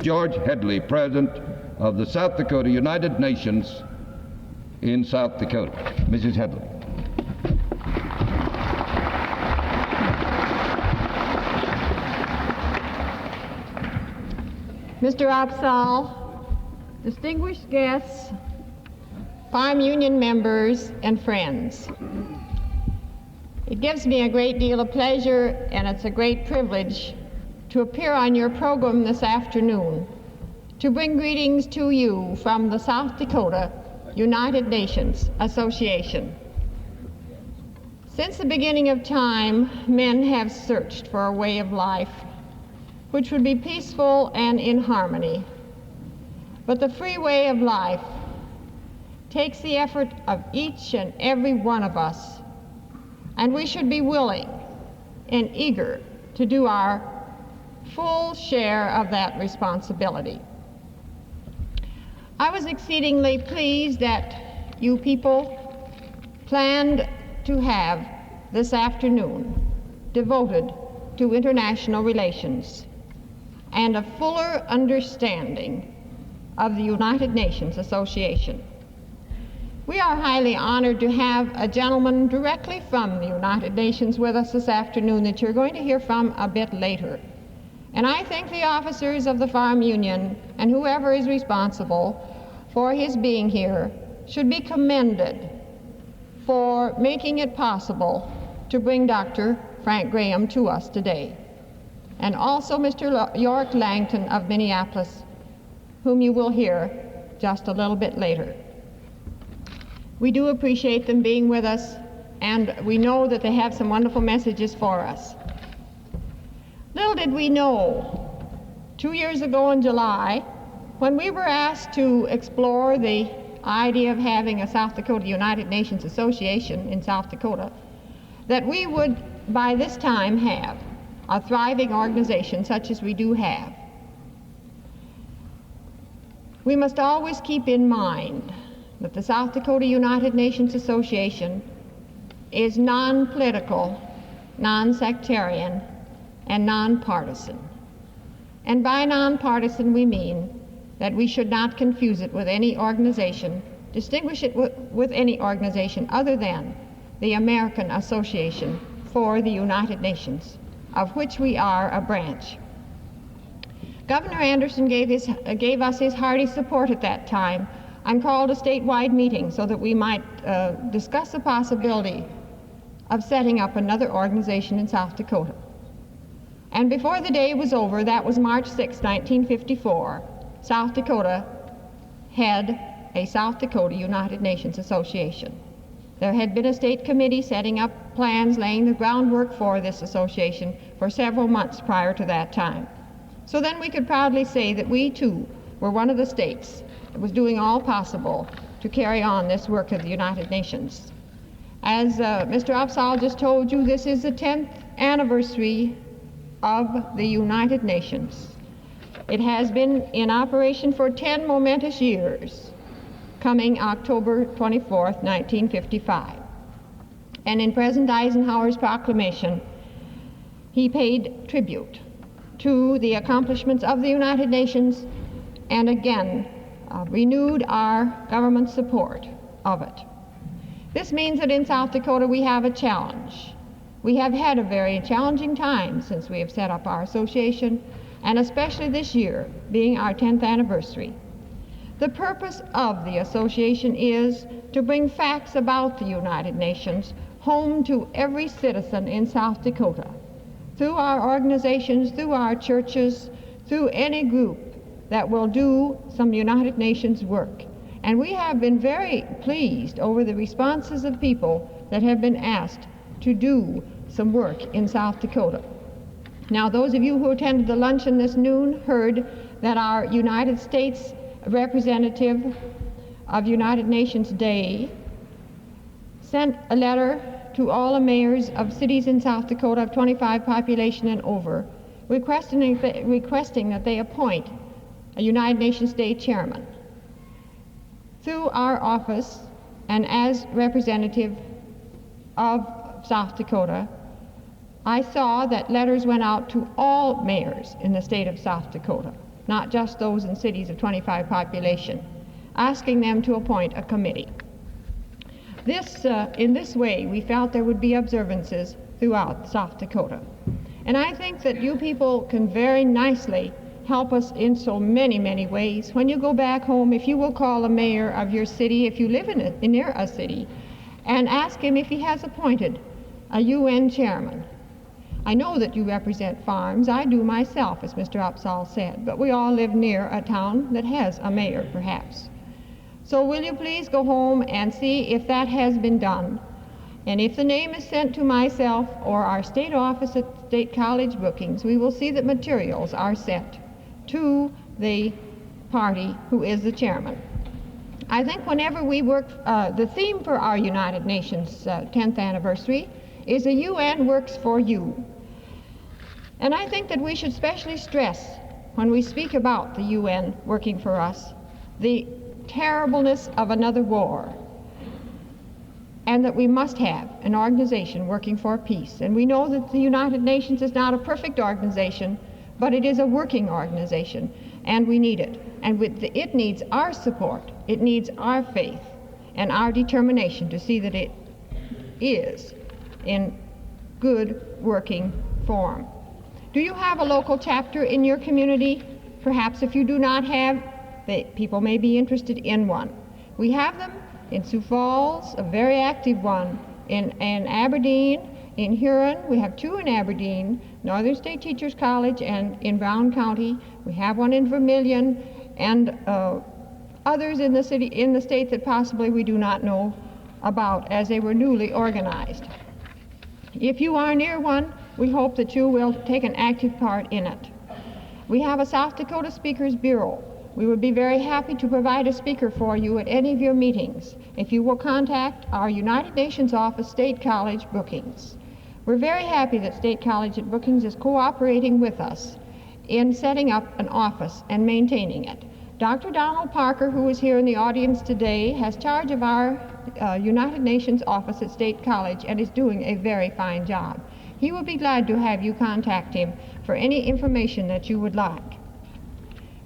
George Headley, President of the South Dakota United Nations in South Dakota. Mrs. Headley. Mr. Opsahl, distinguished guests, Farm Union members, and friends. It gives me a great deal of pleasure, and it's a great privilege to appear on your program this afternoon to bring greetings to you from the South Dakota United Nations Association. Since the beginning of time, men have searched for a way of life which would be peaceful and in harmony. But the free way of life takes the effort of each and every one of us, and we should be willing and eager to do our full share of that responsibility. I was exceedingly pleased that you people planned to have this afternoon devoted to international relations and a fuller understanding of the United Nations Association. We are highly honored to have a gentleman directly from the United Nations with us this afternoon that you're going to hear from a bit later. And I think the officers of the Farm Union and whoever is responsible for his being here should be commended for making it possible to bring Dr. Frank Graham to us today. And also Mr. York Langton of Minneapolis, whom you will hear just a little bit later. We do appreciate them being with us, and we know that they have some wonderful messages for us. Little did we know, 2 years ago in July, when we were asked to explore the idea of having a South Dakota United Nations Association in South Dakota, that we would by this time have a thriving organization such as we do have. We must always keep in mind that the South Dakota United Nations Association is non-political, non-sectarian, and non-partisan. And by non-partisan we mean that we should not confuse it with any organization, distinguish it with any organization other than the American Association for the United Nations, of which we are a branch. Governor Anderson gave us his hearty support at that time and called a statewide meeting so that we might discuss the possibility of setting up another organization in South Dakota. And before the day was over, that was March 6, 1954, South Dakota had a South Dakota United Nations Association. There had been a state committee setting up plans, laying the groundwork for this association for several months prior to that time. So then we could proudly say that we too were one of the states that was doing all possible to carry on this work of the United Nations. As Mr. Opsahl just told you, this is the 10th anniversary of the United Nations. It has been in operation for 10 momentous years, coming October 24th, 1955. And in President Eisenhower's proclamation, he paid tribute to the accomplishments of the United Nations and again renewed our government support of it. This means that in South Dakota we have a challenge. We have had a very challenging time since we have set up our association, and especially this year being our 10th anniversary. The purpose of the association is to bring facts about the United Nations home to every citizen in South Dakota, through our organizations, through our churches, through any group that will do some United Nations work. And we have been very pleased over the responses of people that have been asked to do some work in South Dakota. Now, those of you who attended the luncheon this noon heard that our United States representative of United Nations Day sent a letter to all the mayors of cities in South Dakota of 25 population and over, requesting that they appoint a United Nations Day chairman. Through our office and as representative of South Dakota, I saw that letters went out to all mayors in the state of South Dakota. not just those in cities of 25 population, asking them to appoint a committee. In this way, we felt there would be observances throughout South Dakota. And I think that you people can very nicely help us in so many, many ways. When you go back home, if you will call the mayor of your city, if you live near a city, and ask him if he has appointed a UN chairman. I know that you represent farms. I do myself, as Mr. Upsall said, but we all live near a town that has a mayor, perhaps. So will you please go home and see if that has been done? And if the name is sent to myself or our state office at State College Bookings, we will see that materials are sent to the party who is the chairman. I think whenever we work, the theme for our United Nations 10th anniversary is the UN works for you. And I think that we should especially stress, when we speak about the UN working for us, the terribleness of another war, and that we must have an organization working for peace. And we know that the United Nations is not a perfect organization, but it is a working organization, and we need it. And it needs our support, it needs our faith, and our determination to see that it is in good working form. Do you have a local chapter in your community? Perhaps if you do not have, people may be interested in one. We have them in Sioux Falls, a very active one, in Aberdeen, in Huron. We have two in Aberdeen, Northern State Teachers College, and in Brown County. We have one in Vermilion, and others in the state that possibly we do not know about, as they were newly organized. If you are near one, we hope that you will take an active part in it. We have a South Dakota Speakers Bureau. We would be very happy to provide a speaker for you at any of your meetings if you will contact our United Nations office, State College Bookings. We're very happy that State College at Bookings is cooperating with us in setting up an office and maintaining it. Dr. Donald Parker, who is here in the audience today, has charge of our United Nations office at State College and is doing a very fine job. He will be glad to have you contact him for any information that you would like.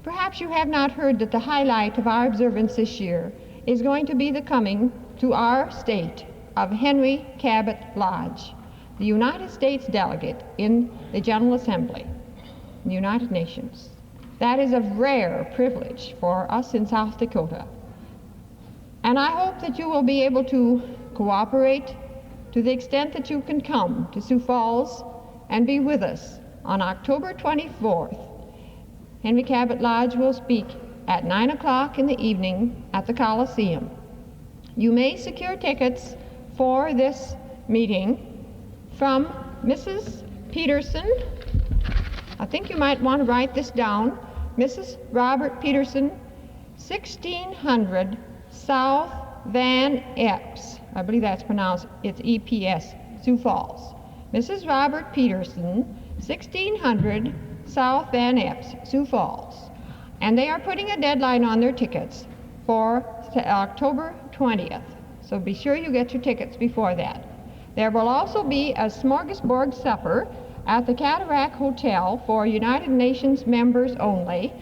Perhaps you have not heard that the highlight of our observance this year is going to be the coming to our state of Henry Cabot Lodge, the United States delegate in the General Assembly, the United Nations. That is a rare privilege for us in South Dakota. And I hope that you will be able to cooperate to the extent that you can come to Sioux Falls and be with us on October 24th. Henry Cabot Lodge will speak at 9 o'clock in the evening at the Coliseum. You may secure tickets for this meeting from Mrs. Peterson. I think you might want to write this down. Mrs. Robert Peterson, 1600 South Van Epps. I believe that's pronounced, it's EPS, Sioux Falls. Mrs. Robert Peterson, 1600 South Van Epps, Sioux Falls. And they are putting a deadline on their tickets for October 20th. So be sure you get your tickets before that. There will also be a smorgasbord supper at the Cataract Hotel for United Nations members only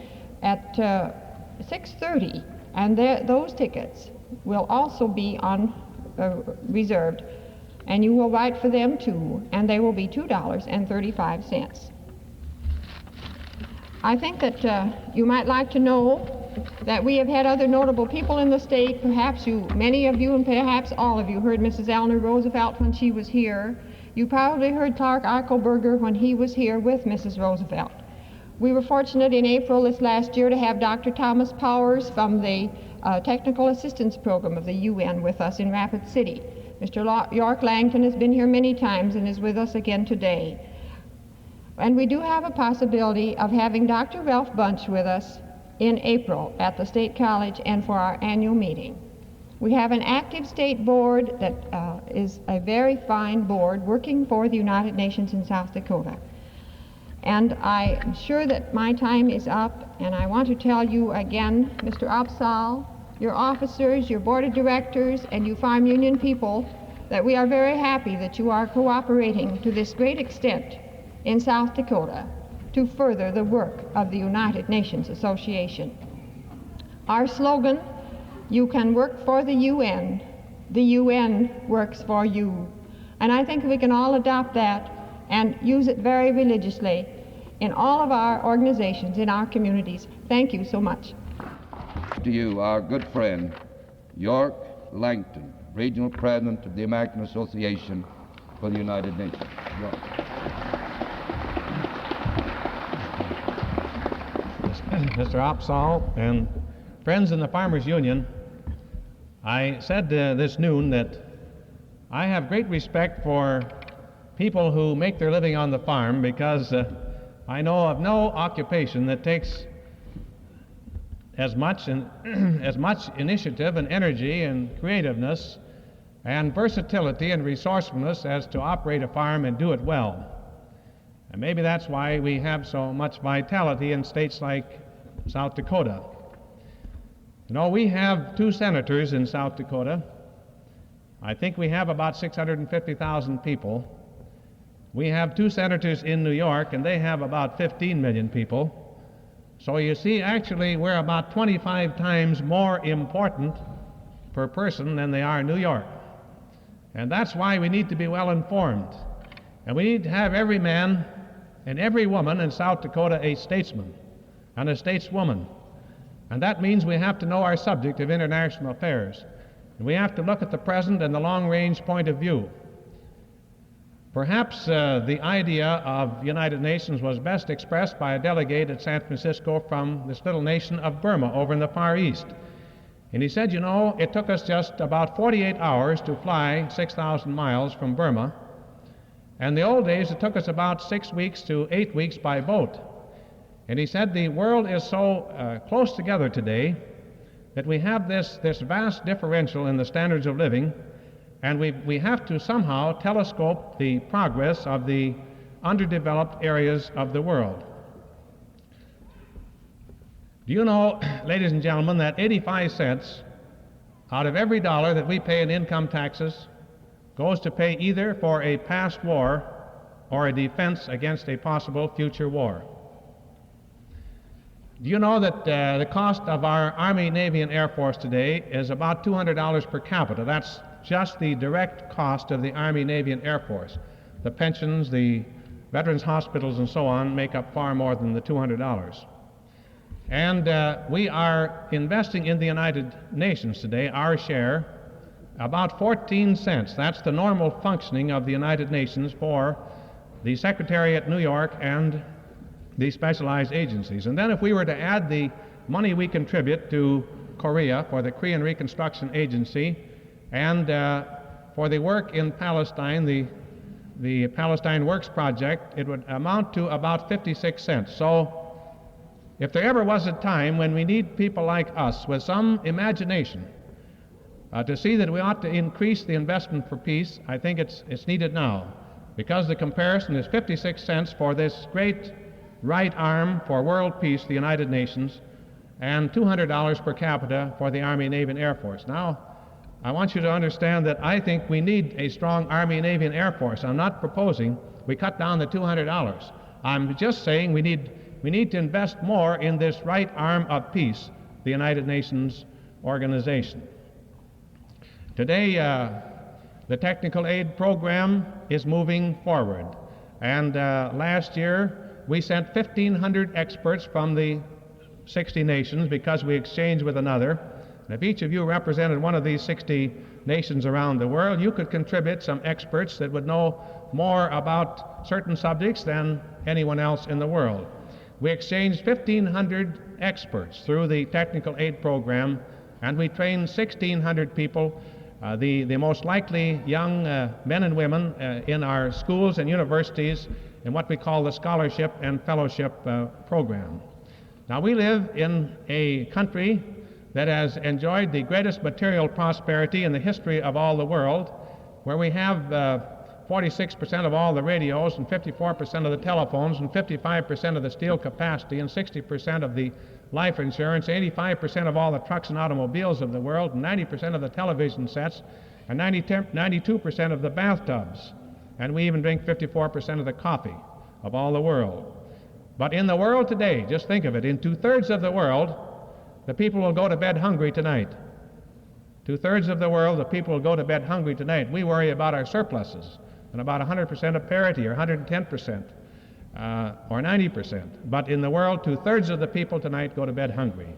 at 6:30. And those tickets will also be reserved. And you will write for them too, and they will be $2.35. I think that you might like to know that we have had other notable people in the state. Perhaps many of you, and perhaps all of you, heard Mrs. Eleanor Roosevelt when she was here. You probably heard Clark Eichelberger when he was here with Mrs. Roosevelt. We were fortunate in April this last year to have Dr. Thomas Powers from the Technical Assistance Program of the UN with us in Rapid City. Mr. York Langton has been here many times and is with us again today. And we do have a possibility of having Dr. Ralph Bunch with us in April at the State College and for our annual meeting. We have an active state board that is a very fine board working for the United Nations in South Dakota. And I'm sure that my time is up, and I want to tell you again, Mr. Opsahl, your officers, your board of directors, and you farm union people, that we are very happy that you are cooperating to this great extent in South Dakota. to further the work of the United Nations Association. Our slogan, "You can work for the UN works for you." And I think we can all adopt that and use it very religiously in all of our organizations, in our communities. Thank you so much. To you, our good friend, York Langton, Regional President of the American Association for the United Nations. York. Mr. Opsahl and friends in the Farmers Union, I said this noon that I have great respect for people who make their living on the farm, because I know of no occupation that takes as much initiative and energy and creativeness and versatility and resourcefulness as to operate a farm and do it well. And maybe that's why we have so much vitality in states like South Dakota. You know, we have 2 senators in South Dakota. I think we have about 650,000 people. We have 2 senators in New York, and they have about 15 million people. So you see, actually, we're about 25 times more important per person than they are in New York. And that's why we need to be well informed. And we need to have every man and every woman in South Dakota a statesman and a stateswoman. And that means we have to know our subject of international affairs. And we have to look at the present and the long-range point of view. Perhaps the idea of United Nations was best expressed by a delegate at San Francisco from this little nation of Burma over in the Far East. And he said, you know, it took us just about 48 hours to fly 6,000 miles from Burma. And the old days, it took us about 6 weeks to 8 weeks by boat. And he said the world is so close together today that we have this vast differential in the standards of living, and we have to somehow telescope the progress of the underdeveloped areas of the world. Do you know, ladies and gentlemen, that 85 cents out of every dollar that we pay in income taxes goes to pay either for a past war or a defense against a possible future war? Do you know that the cost of our Army, Navy, and Air Force today is about $200 per capita? That's just the direct cost of the Army, Navy, and Air Force. The pensions, the veterans hospitals, and so on make up far more than the $200. And we are investing in the United Nations today, our share, about 14 cents. That's the normal functioning of the United Nations for the Secretariat at New York and the specialized agencies. And then if we were to add the money we contribute to Korea for the Korean Reconstruction Agency and for the work in Palestine, the Palestine Works Project, it would amount to about 56 cents. So if there ever was a time when we need people like us with some imagination to see that we ought to increase the investment for peace, I think it's needed now, because the comparison is 56 cents for this great right arm for world peace, the United Nations, and $200 per capita for the Army, Navy, and Air Force. Now, I want you to understand that I think we need a strong Army, Navy, and Air Force. I'm not proposing we cut down the $200. I'm just saying we need to invest more in this right arm of peace, the United Nations organization. Today, the technical aid program is moving forward. And last year, we sent 1,500 experts from the 60 nations because we exchanged with another. And if each of you represented one of these 60 nations around the world, you could contribute some experts that would know more about certain subjects than anyone else in the world. We exchanged 1,500 experts through the technical aid program, and we trained 1,600 people, the most likely young men and women in our schools and universities in what we call the scholarship and fellowship program. Now, we live in a country that has enjoyed the greatest material prosperity in the history of all the world, where we have 46% of all the radios and 54% of the telephones and 55% of the steel capacity and 60% of the life insurance, 85% of all the trucks and automobiles of the world, and 90% of the television sets, and 92% of the bathtubs. And we even drink 54% of the coffee of all the world. But in the world today, just think of it, in two-thirds of the world, the people will go to bed hungry tonight. Two-thirds of the world, the people will go to bed hungry tonight. We worry about our surpluses and about 100% of parity or 110% or 90%. But in the world, two-thirds of the people tonight go to bed hungry.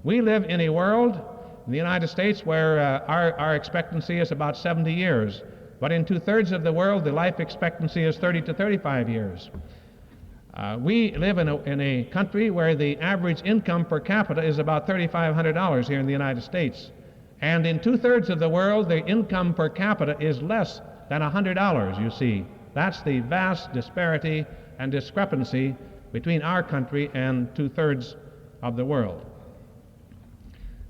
We live in a world, in the United States, where our expectancy is about 70 years. But in two-thirds of the world, the life expectancy is 30 to 35 years. We live in a country where the average income per capita is about $3,500 here in the United States. And in two-thirds of the world, the income per capita is less than $100, you see. That's the vast disparity and discrepancy between our country and two-thirds of the world.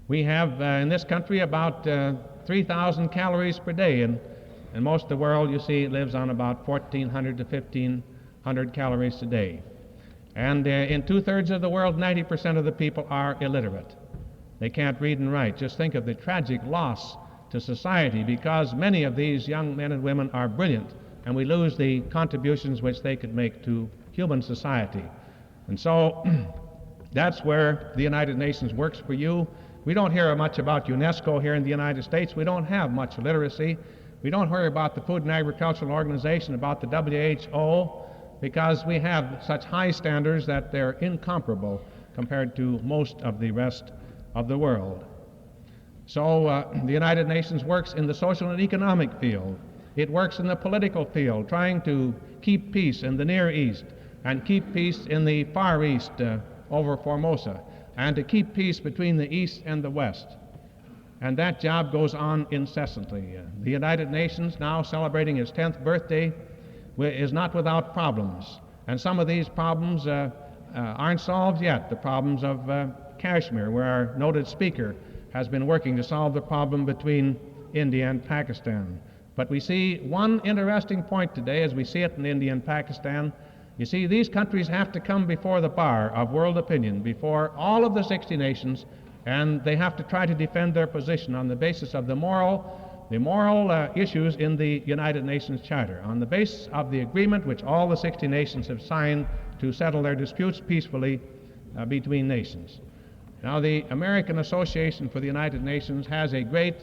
We have in this country about 3,000 calories per day, and most of the world, you see, lives on about 1,400 to 1,500 calories a day. And in two-thirds of the world, 90% of the people are illiterate. They can't read and write. Just think of the tragic loss to society, because many of these young men and women are brilliant, and we lose the contributions which they could make to human society. And so that's where the United Nations works for you. We don't hear much about UNESCO here in the United States. We don't have much literacy. We don't hear about the Food and Agricultural Organization, about the WHO, because we have such high standards that they're incomparable compared to most of the rest of the world. So the United Nations works in the social and economic field. It works in the political field, trying to keep peace in the Near East and keep peace in the Far East over Formosa, and to keep peace between the East and the West. And that job goes on incessantly. The United Nations, now celebrating its 10th birthday, is not without problems. And some of these problems aren't solved yet. The problems of Kashmir, where our noted speaker has been working to solve the problem between India and Pakistan. But we see one interesting point today as we see it in India and Pakistan. You see, these countries have to come before the bar of world opinion, before all of the 60 nations, and they have to try to defend their position on the basis of the moral issues in the United Nations Charter, on the basis of the agreement which all the 60 nations have signed to settle their disputes peacefully between nations. Now, the American Association for the United Nations has a great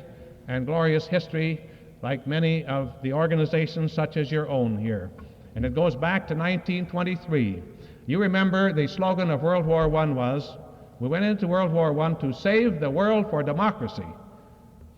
and glorious history, like many of the organizations such as your own here. And it goes back to 1923. You remember the slogan of World War I was, we went into World War I to save the world for democracy.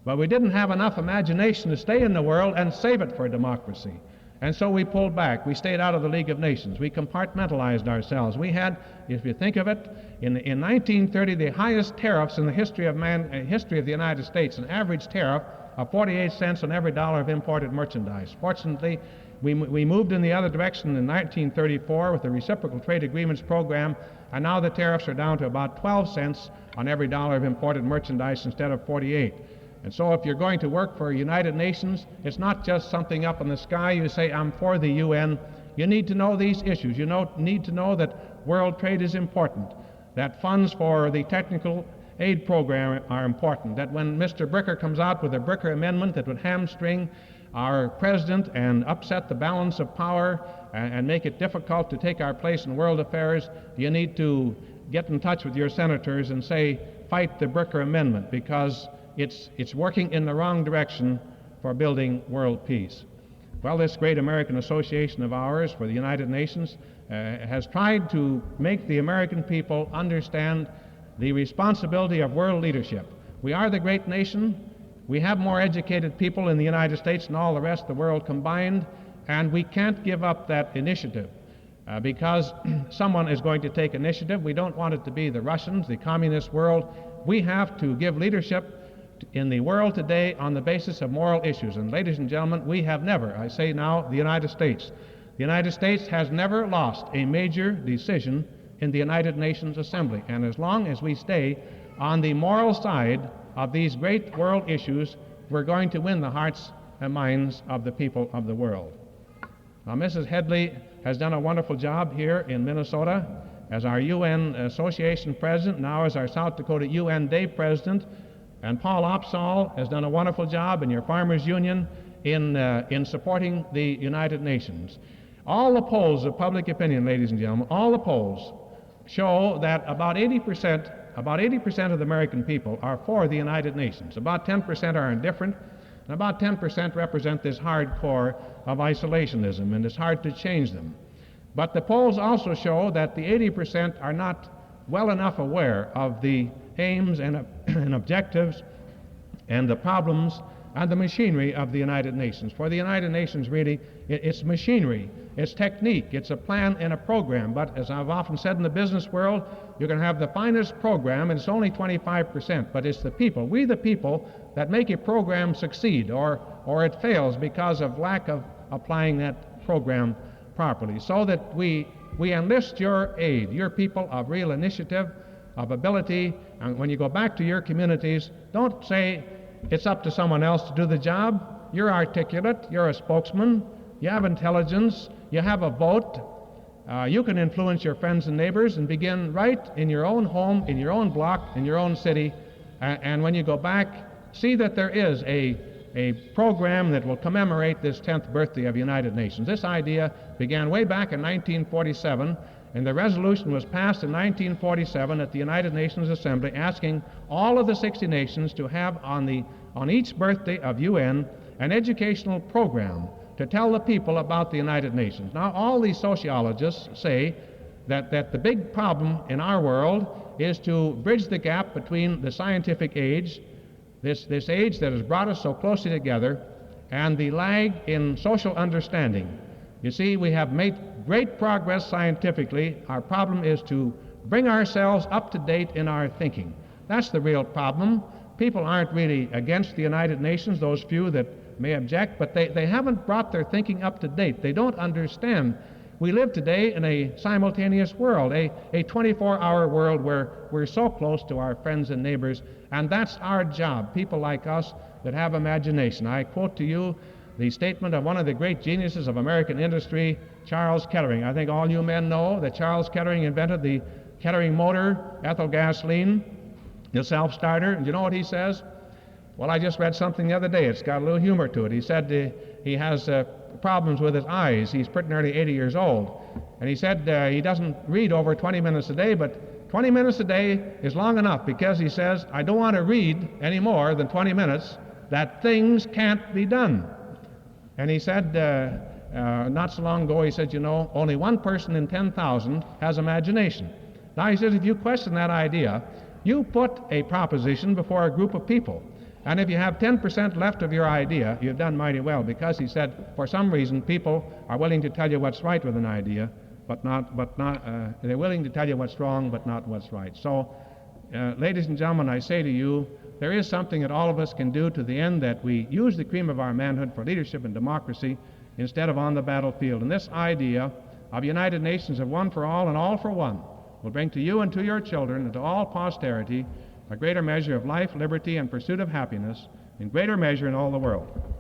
But we didn't have enough imagination to stay in the world and save it for democracy. And so we pulled back. We stayed out of the League of Nations. We compartmentalized ourselves. We had, if you think of it, in 1930, the highest tariffs in the history of the United States, an average tariff of 48 cents on every dollar of imported merchandise. Fortunately, we moved in the other direction in 1934 with the Reciprocal Trade Agreements program, and now the tariffs are down to about 12 cents on every dollar of imported merchandise instead of 48. And so if you're going to work for United Nations, it's not just something up in the sky. You say, I'm for the UN. You need to know these issues. You need to know that world trade is important, that funds for the technical aid program are important, that when Mr. Bricker comes out with a Bricker amendment that would hamstring our president and upset the balance of power and make it difficult to take our place in world affairs, you need to get in touch with your senators and say, fight the Bricker amendment, because it's working in the wrong direction for building world peace. Well, this great American association of ours for the United Nations has tried to make the American people understand the responsibility of world leadership. We are the great nation. We have more educated people in the United States than all the rest of the world combined, and we can't give up that initiative because someone is going to take initiative. We don't want it to be the Russians, the communist world. We have to give leadership in the world today on the basis of moral issues. And ladies and gentlemen, we have never, I say now, the United States. The United States has never lost a major decision in the United Nations Assembly. And as long as we stay on the moral side of these great world issues, we're going to win the hearts and minds of the people of the world. Now, Mrs. Headley has done a wonderful job here in Minnesota as our UN Association President, now as our South Dakota UN Day President. And Paul Opsahl has done a wonderful job in your Farmers Union in supporting the United Nations. All the polls of public opinion, ladies and gentlemen, all the polls show that about 80% of the American people are for the United Nations. About 10% are indifferent, and about 10% represent this hard core of isolationism, and it's hard to change them. But the polls also show that the 80% are not well enough aware of the aims and objectives and the problems and the machinery of the United Nations. For the United Nations, really, it's machinery, it's technique, it's a plan and a program. But as I've often said in the business world, you can have the finest program and it's only 25%, but it's the people, we the people, that make a program succeed, or it fails because of lack of applying that program properly. So that we enlist your aid, your people of real initiative, of ability, and when you go back to your communities, don't say it's up to someone else to do the job. You're articulate, you're a spokesman, you have intelligence, you have a vote, you can influence your friends and neighbors and begin right in your own home, in your own block, in your own city, and when you go back, see that there is a program that will commemorate this 10th birthday of the United Nations. This idea began way back in 1947, and the resolution was passed in 1947 at the United Nations Assembly, asking all of the 60 nations to have on each birthday of UN an educational program to tell the people about the United Nations. Now, all these sociologists say that the big problem in our world is to bridge the gap between the scientific age, this age that has brought us so closely together, and the lag in social understanding. You see, we have made great progress scientifically. Our problem is to bring ourselves up to date in our thinking. That's the real problem. People aren't really against the United Nations, those few that may object, but they haven't brought their thinking up to date. They don't understand. We live today in a simultaneous world, a 24-hour world where we're so close to our friends and neighbors, and that's our job, people like us that have imagination. I quote to you the statement of one of the great geniuses of American industry, Charles Kettering. I think all you men know that Charles Kettering invented the Kettering motor, ethyl gasoline, the self-starter. And you know what he says? Well, I just read something the other day. It's got a little humor to it. He said he has problems with his eyes. He's pretty nearly 80 years old. And he said he doesn't read over 20 minutes a day, but 20 minutes a day is long enough, because he says, I don't want to read any more than 20 minutes that things can't be done. And he said, not so long ago, he said, you know, only one person in 10,000 has imagination. Now, he says, if you question that idea, you put a proposition before a group of people. And if you have 10% left of your idea, you've done mighty well, because he said, for some reason, people are willing to tell you what's right with an idea, they're willing to tell you what's wrong, but not what's right. So, ladies and gentlemen, I say to you, there is something that all of us can do to the end that we use the cream of our manhood for leadership and democracy instead of on the battlefield. And this idea of United Nations of one for all and all for one will bring to you and to your children and to all posterity a greater measure of life, liberty, and pursuit of happiness, in greater measure in all the world.